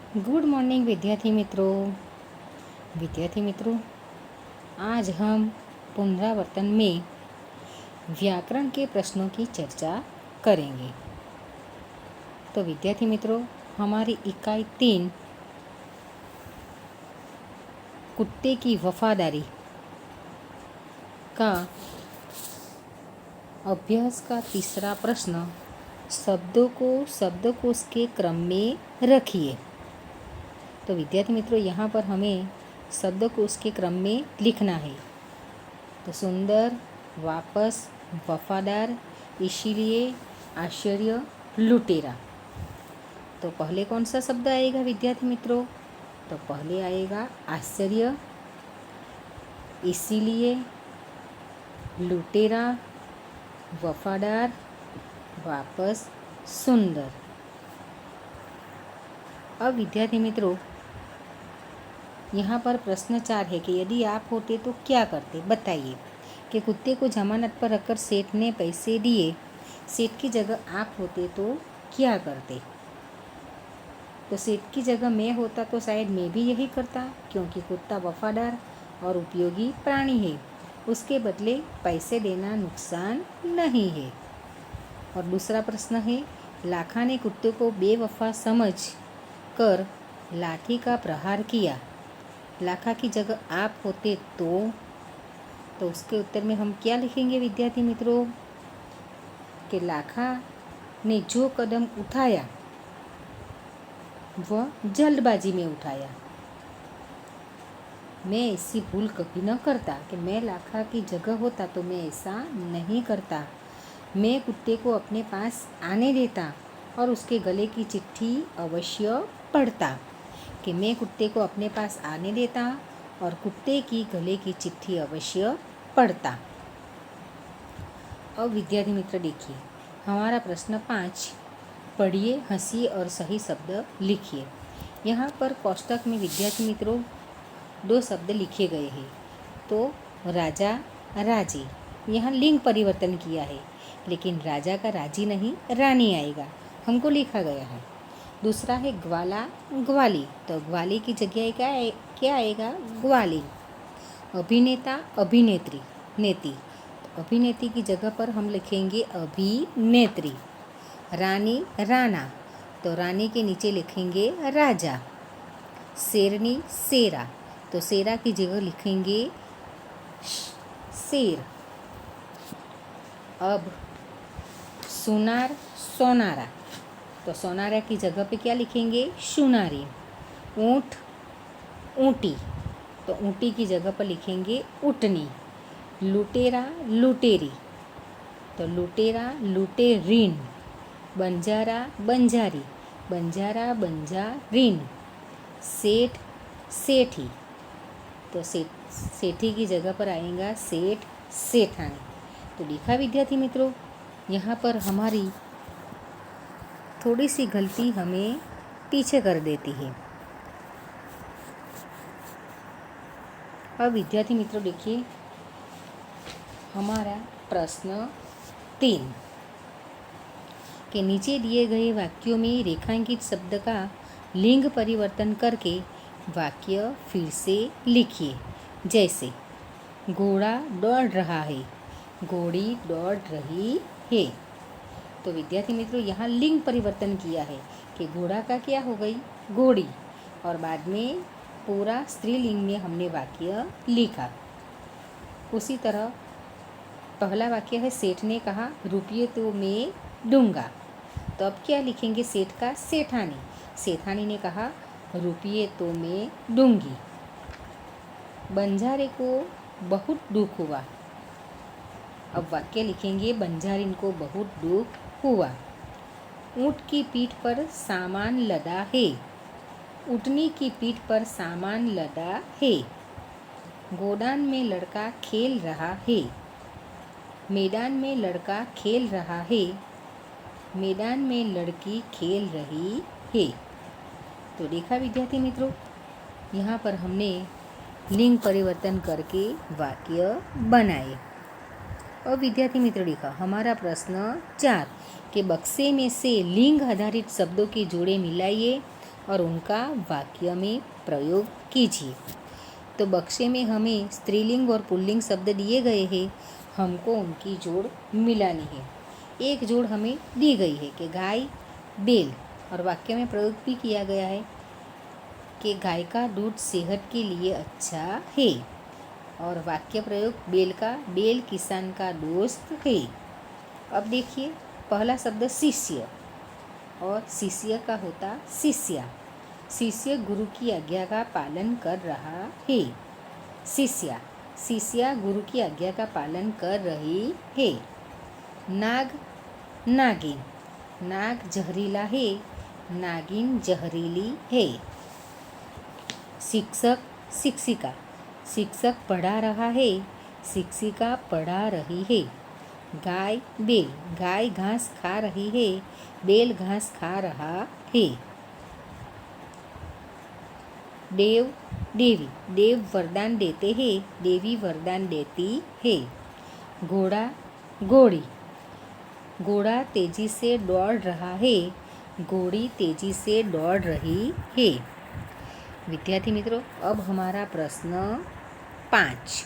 Good morning विद्यार्थी मित्रों, आज हम पुनरावर्तन में व्याकरण के प्रश्नों की चर्चा करेंगे। तो विद्यार्थी मित्रों, हमारी इकाई 3 कुत्ते की वफादारी का अभ्यास का तीसरा प्रश्न, शब्दों को शब्दकोश के क्रम में रखिए। तो विद्यार्थी मित्रों, यहाँ पर हमें शब्दकोश के क्रम में लिखना है। तो सुंदर, वापस, वफादार, इसीलिए, आश्चर्य, लुटेरा। तो पहले कौन सा शब्द आएगा विद्यार्थी मित्रों? तो पहले आएगा आश्चर्य, इसीलिए, लुटेरा, वफादार, वापस, सुंदर। अब विद्यार्थी मित्रों, यहाँ पर प्रश्न 4 है कि यदि आप होते तो क्या करते, बताइए। कि कुत्ते को जमानत पर रखकर सेठ ने पैसे दिए, सेठ की जगह आप होते तो क्या करते? तो सेठ की जगह मैं होता तो शायद मैं भी यही करता, क्योंकि कुत्ता वफादार और उपयोगी प्राणी है, उसके बदले पैसे देना नुकसान नहीं है। और दूसरा प्रश्न है, लाखा ने कुत्ते को बेवफा समझ कर लाठी का प्रहार किया, लाखा की जगह आप होते तो उसके उत्तर में हम क्या लिखेंगे विद्यार्थी मित्रों? कि लाखा ने जो कदम उठाया वह जल्दबाजी में उठाया। मैं ऐसी भूल कभी न करता कि मैं लाखा की जगह होता तो मैं ऐसा नहीं करता। मैं कुत्ते को अपने पास आने देता और उसके गले की चिट्ठी अवश्य पढ़ता। कि मैं कुत्ते को अपने पास आने देता और कुत्ते की गले की चिट्ठी अवश्य पढ़ता। अब विद्यार्थी मित्र देखिए, हमारा प्रश्न 5, पढ़िए, हंसिए और सही शब्द लिखिए। यहाँ पर कोष्टक में विद्यार्थी मित्रों 2 शब्द लिखे गए हैं। तो राजा, राजी, यहाँ लिंग परिवर्तन किया है, लेकिन राजा का राजी नहीं, रानी आएगा, हमको लिखा गया है। दूसरा है ग्वाला, ग्वाली, तो ग्वाली की जगह क्या आएगा? ग्वाली। अभिनेता, अभिनेत्री, नेती, तो अभिनेत्री की जगह पर हम लिखेंगे अभिनेत्री। रानी, राणा, तो रानी के नीचे लिखेंगे राजा। शेरनी, शेरा, तो शेरा की जगह लिखेंगे शेर। अब सुनार, सोनारा, तो सोनारा की जगह पे क्या लिखेंगे? सुनारी। ऊँट, ऊँटी, तो ऊँटी की जगह पर लिखेंगे ऊँटनी। लुटेरा, लुटेरी, तो लुटेरा, लुटेरीन। बंजारा, बंजारी, बंजारा, बंजारीन। सेठ, सेठी, तो सेठी की जगह पर आएगा सेठ, सेठानी। तो लिखा विद्यार्थी मित्रों, यहाँ पर हमारी थोड़ी सी गलती हमें पीछे कर देती है। अब विद्यार्थी मित्रों देखिए, हमारा प्रश्न 3 के नीचे दिए गए वाक्यों में रेखांकित शब्द का लिंग परिवर्तन करके वाक्य फिर से लिखिए। जैसे, घोड़ा दौड़ रहा है, घोड़ी दौड़ रही है। तो विद्यार्थी मित्रों, यहाँ लिंग परिवर्तन किया है कि घोड़ा का क्या हो गई? घोड़ी, और बाद में पूरा स्त्रीलिंग में हमने वाक्य लिखा। उसी तरह पहला वाक्य है, सेठ ने कहा रुपये तो मैं दूंगा, तो अब क्या लिखेंगे? सेठ का सेठानी, सेठानी ने कहा रुपये तो मैं दूंगी। बंजारे को बहुत दुख हुआ, अब वाक्य लिखेंगे बंजारिन को बहुत दुख हुआ। ऊँट की पीठ पर सामान लदा है, ऊँटनी की पीठ पर सामान लदा है। गोदान में लड़का खेल रहा है, मैदान में लड़का खेल रहा है, मैदान में लड़की खेल रही है। तो देखा विद्यार्थी मित्रों, यहाँ पर हमने लिंग परिवर्तन करके वाक्य बनाए। और विद्यार्थी मित्रों देखा, हमारा प्रश्न 4 के बक्से में से लिंग आधारित शब्दों के जोड़े मिलाइए और उनका वाक्य में प्रयोग कीजिए। तो बक्से में हमें स्त्रीलिंग और पुल्लिंग शब्द दिए गए हैं, हमको उनकी जोड़ मिलानी है। एक जोड़ हमें दी गई है कि गाय बैल, और वाक्य में प्रयोग भी किया गया है कि गाय का दूध सेहत के लिए अच्छा है, और वाक्य प्रयोग बैल किसान का दोस्त है। अब देखिए, पहला शब्द शिष्य, और शिष्य का होता शिष्या। शिष्य गुरु की आज्ञा का पालन कर रहा है। शिष्या गुरु की आज्ञा का पालन कर रही है। नाग नागिन, नाग जहरीला है, नागिन जहरीली है। शिक्षक शिक्षिका, शिक्षक पढ़ा रहा है, शिक्षिका पढ़ा रही है। गाय बैल, गाय घास खा रही है, बैल घास खा रहा है। देव देवी, देव वरदान देते हैं, देवी वरदान देती है। घोड़ा घोड़ी, घोड़ा तेजी से दौड़ रहा है, घोड़ी तेजी से दौड़ रही है। विद्यार्थी मित्रों, अब हमारा प्रश्न 5,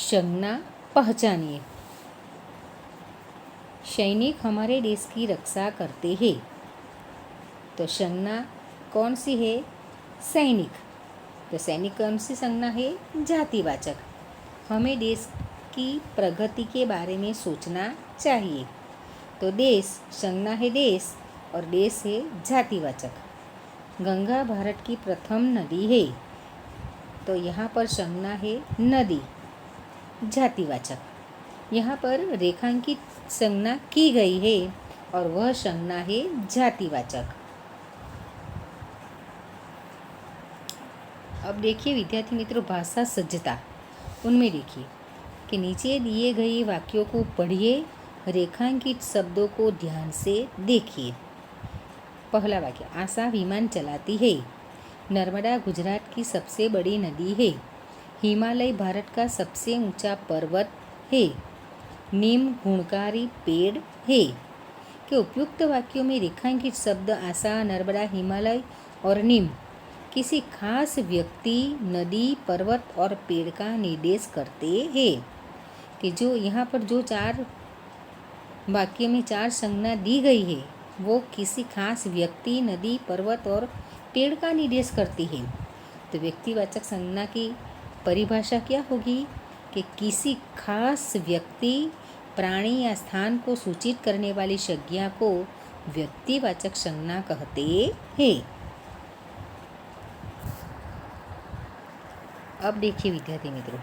संज्ञा पहचानिए। सैनिक हमारे देश की रक्षा करते हैं। तो संज्ञा कौन सी है? सैनिक। तो सैनिक कौन सी संज्ञा है? जातिवाचक। हमें देश की प्रगति के बारे में सोचना चाहिए। तो देश संज्ञा है देश, और देश है जातिवाचक। गंगा भारत की प्रथम नदी है। तो यहाँ पर संज्ञा है नदी, जातिवाचक। यहाँ पर रेखांकित संज्ञा की गई है, और वह संज्ञा है जातिवाचक। अब देखिए विद्यार्थी मित्रों, भाषा सज्जता, उनमें देखिए कि नीचे दिए गए वाक्यों को पढ़िए, रेखांकित शब्दों को ध्यान से देखिए। पहला वाक्य, आशा विमान चलाती है। नर्मदा गुजरात की सबसे बड़ी नदी है। हिमालय भारत का सबसे ऊंचा पर्वत है। नीम गुणकारी पेड़ है। के उपयुक्त वाक्यों में रेखांकित शब्द आशा, नर्मदा, हिमालय और नीम किसी खास व्यक्ति, नदी, पर्वत और पेड़ का निर्देश करते हैं। कि जो यहाँ पर जो 4 वाक्य में 4 संज्ञा दी गई है, वो किसी खास व्यक्ति, नदी, पर्वत और पेड़ का निर्देश करती है। तो व्यक्तिवाचक संज्ञा की परिभाषा क्या होगी? कि किसी खास व्यक्ति, प्राणी या स्थान को सूचित करने वाली संज्ञा को व्यक्तिवाचक संज्ञा कहते हैं। अब देखिए विद्यार्थी मित्रों,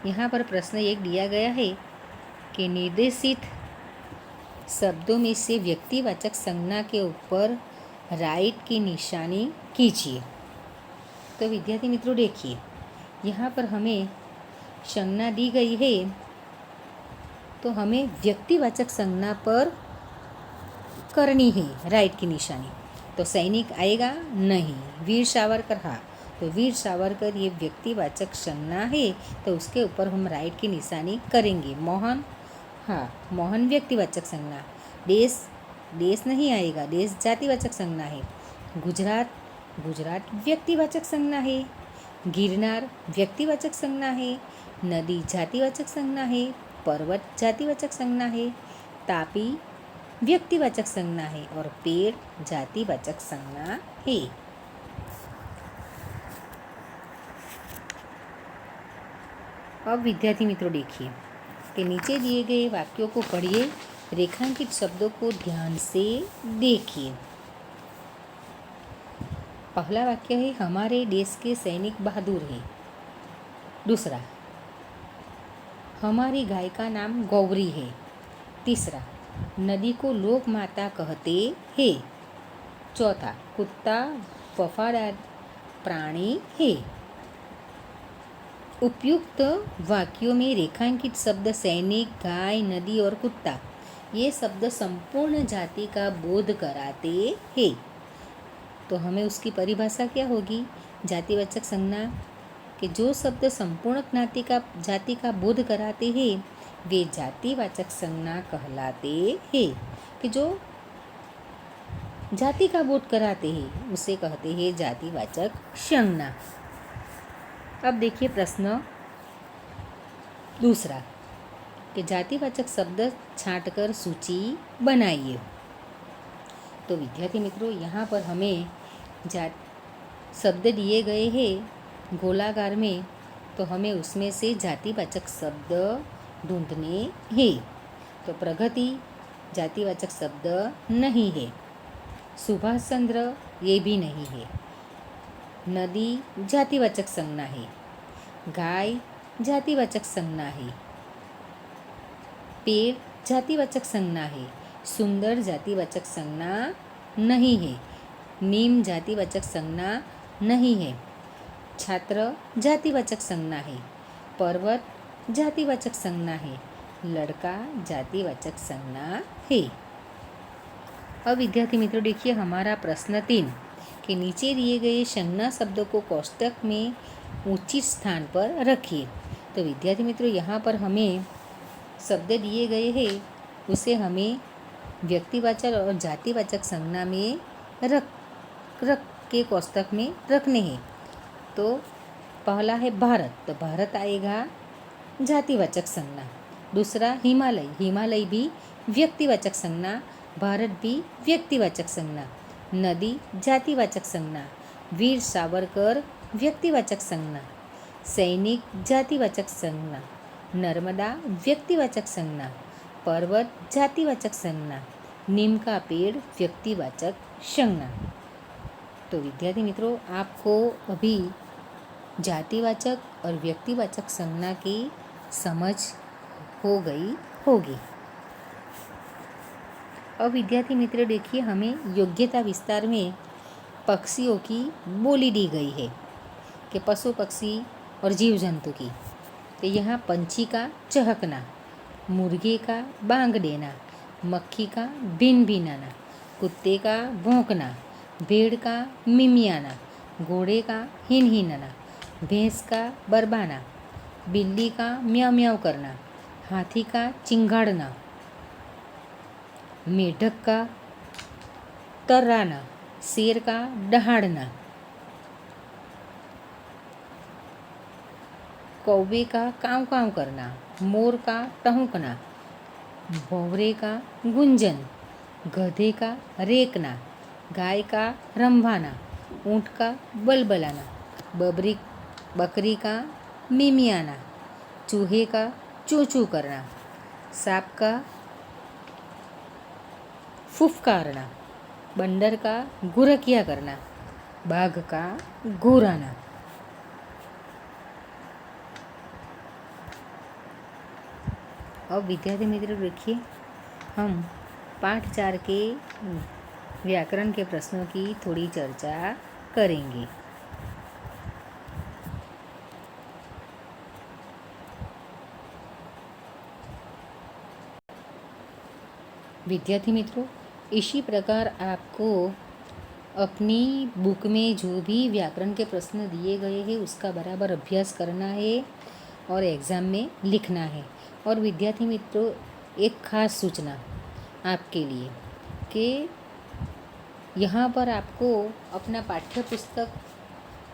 यहाँ पर प्रश्न 1 दिया गया है कि निर्देशित शब्दों में से व्यक्तिवाचक संज्ञा के ऊपर राइट की निशानी कीजिए। तो विद्यार्थी मित्रों देखिए, यहाँ पर हमें संज्ञा दी गई है, तो हमें व्यक्तिवाचक संज्ञा पर करनी है राइट की निशानी। तो सैनिक आएगा नहीं। वीर सावरकर, हाँ, तो वीर सावरकर ये व्यक्तिवाचक संज्ञा है, तो उसके ऊपर हम राइट की निशानी करेंगे। मोहन, हाँ, मोहन व्यक्तिवाचक संज्ञा। देश नहीं आएगा, देश जातिवाचक संज्ञा है। गुजरात व्यक्तिवाचक संज्ञा है। गिरनार व्यक्तिवाचक संज्ञा है। नदी जातिवाचक संज्ञा है। पर्वत जातिवाचक संज्ञा है। तापी व्यक्तिवाचक संज्ञा है, और पेड़ जातिवाचक संज्ञा है। अब विद्यार्थी मित्रों देखिए कि नीचे दिए गए वाक्यों को पढ़िए, रेखांकित शब्दों को ध्यान से देखिए। पहला वाक्य है, हमारे देश के सैनिक बहादुर हैं। दूसरा, हमारी गाय का नाम गौरी है। तीसरा, नदी को लोक माता कहते हैं। चौथा, कुत्ता वफादार प्राणी है। उपयुक्त वाक्यों में रेखांकित शब्द सैनिक, गाय, नदी और कुत्ता, ये शब्द संपूर्ण जाति का बोध कराते हैं। तो हमें उसकी परिभाषा क्या होगी? जातिवाचक संज्ञा कि जो शब्द संपूर्ण जाति का बोध कराते हैं, वे जातिवाचक संज्ञा कहलाते हैं। कि जो जाति का बोध कराते हैं उसे कहते हैं जातिवाचक संज्ञा। अब देखिए प्रश्न दूसरा कि जातिवाचक शब्द छांटकर सूची बनाइए। तो विद्यार्थी मित्रों, यहाँ पर हमें शब्द दिए गए हैं गोलाकार में, तो हमें उसमें से जातिवाचक शब्द ढूंढने हैं। तो प्रगति जातिवाचक शब्द नहीं है, सुभाष चंद्र ये भी नहीं है, नदी जातिवाचक संज्ञा है, गाय जातिवाचक संज्ञा है, पेड़ जातिवाचक संज्ञा है, सुंदर जातिवाचक संज्ञा नहीं है, नीम जातिवाचक संज्ञा नहीं है, छात्र जातिवाचक संज्ञा है, पर्वत जातिवाचक संज्ञा है, लड़का जातिवाचक संज्ञा है। अब विद्यार्थी मित्रों देखिए हमारा प्रश्न 3 के नीचे दिए गए संज्ञा शब्दों को कोष्टक में उचित स्थान पर रखिए। तो विद्यार्थी मित्रों, यहाँ पर हमें शब्द दिए गए हैं, उसे हमें व्यक्तिवाचक और जातिवाचक संज्ञा में रख के कोष्टक में रखने हैं। तो पहला है भारत, तो भारत आएगा जातिवाचक संज्ञा। दूसरा हिमालय, हिमालय भी व्यक्तिवाचक संज्ञा, भारत भी व्यक्तिवाचक संज्ञा। नदी जातिवाचक संज्ञा, वीर सावरकर व्यक्तिवाचक संज्ञा। सैनिक जातिवाचक संज्ञा, नर्मदा व्यक्तिवाचक संज्ञा। पर्वत जातिवाचक संज्ञा, नीम का पेड़ व्यक्तिवाचक संज्ञा। तो विद्यार्थी मित्रों, आपको अभी जातिवाचक और व्यक्तिवाचक संज्ञा की समझ हो गई होगी। अब विद्यार्थी मित्र देखिए, हमें योग्यता विस्तार में पक्षियों की बोली दी गई है कि पशु पक्षी और जीव जंतु की। तो यहाँ पंछी का चहकना, मुर्गे का बांग देना, मक्खी का बिन बिनाना, कुत्ते का भौंकना, भेड़ का मिमियाना, घोड़े का हिन हिनना, भैंस का बरबाना, बिल्ली का म्याऊ म्याऊ करना, हाथी का चिंगाड़ना, मेढक का तर्राना, शेर का दहाड़ना, कौवे का काँव काँव करना, मोर का टहुकना, भौरे का गुंजन, गधे का रेकना, गाय का रंभाना, ऊँट का बलबलाना, बकरी का मिमियाना, चूहे का चू चू करना, सांप का फुफकारना, बंदर का गुरकिया करना, बाघ का घूराना। अब विद्यार्थी मित्र देखिए, हम पाठ 4 के व्याकरण के प्रश्नों की थोड़ी चर्चा करेंगे। विद्यार्थी मित्रों, इसी प्रकार आपको अपनी बुक में जो भी व्याकरण के प्रश्न दिए गए हैं उसका बराबर अभ्यास करना है और एग्ज़ाम में लिखना है। और विद्यार्थी मित्रों, एक खास सूचना आपके लिए कि यहाँ पर आपको अपना पाठ्य पुस्तक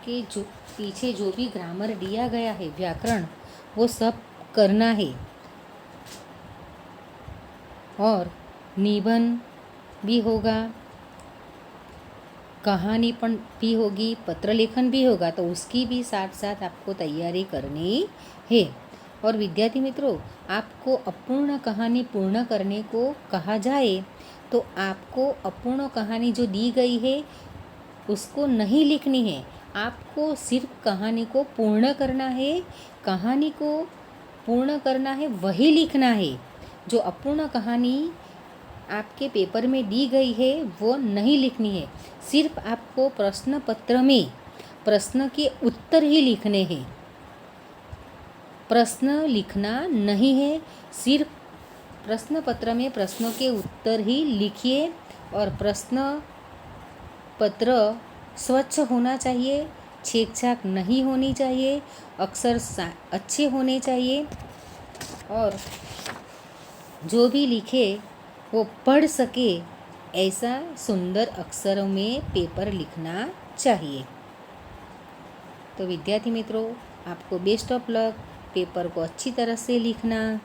के जो पीछे जो भी ग्रामर दिया गया है व्याकरण, वो सब करना है। और निबंध भी होगा, कहानी भी होगी, पत्र लेखन भी होगा, तो उसकी भी साथ साथ आपको तैयारी करनी है। और विद्यार्थी मित्रों, आपको अपूर्ण कहानी पूर्ण करने को कहा जाए तो आपको अपूर्ण कहानी जो दी गई है उसको नहीं लिखनी है, आपको सिर्फ कहानी को पूर्ण करना है। कहानी को पूर्ण करना है वही लिखना है। जो अपूर्ण कहानी आपके पेपर में दी गई है वो नहीं लिखनी है। सिर्फ आपको प्रश्न पत्र में प्रश्न के उत्तर ही लिखने हैं, प्रश्न लिखना नहीं है। सिर्फ प्रश्न पत्र में प्रश्नों के उत्तर ही लिखिए। और प्रश्न पत्र स्वच्छ होना चाहिए, छेक छाक नहीं होनी चाहिए, अक्षर अच्छे होने चाहिए और जो भी लिखे वो पढ़ सके ऐसा सुंदर अक्षरों में पेपर लिखना चाहिए। तो विद्यार्थी मित्रों, आपको बेस्ट ऑफ लक। पेपर को अच्छी तरह से लिखना।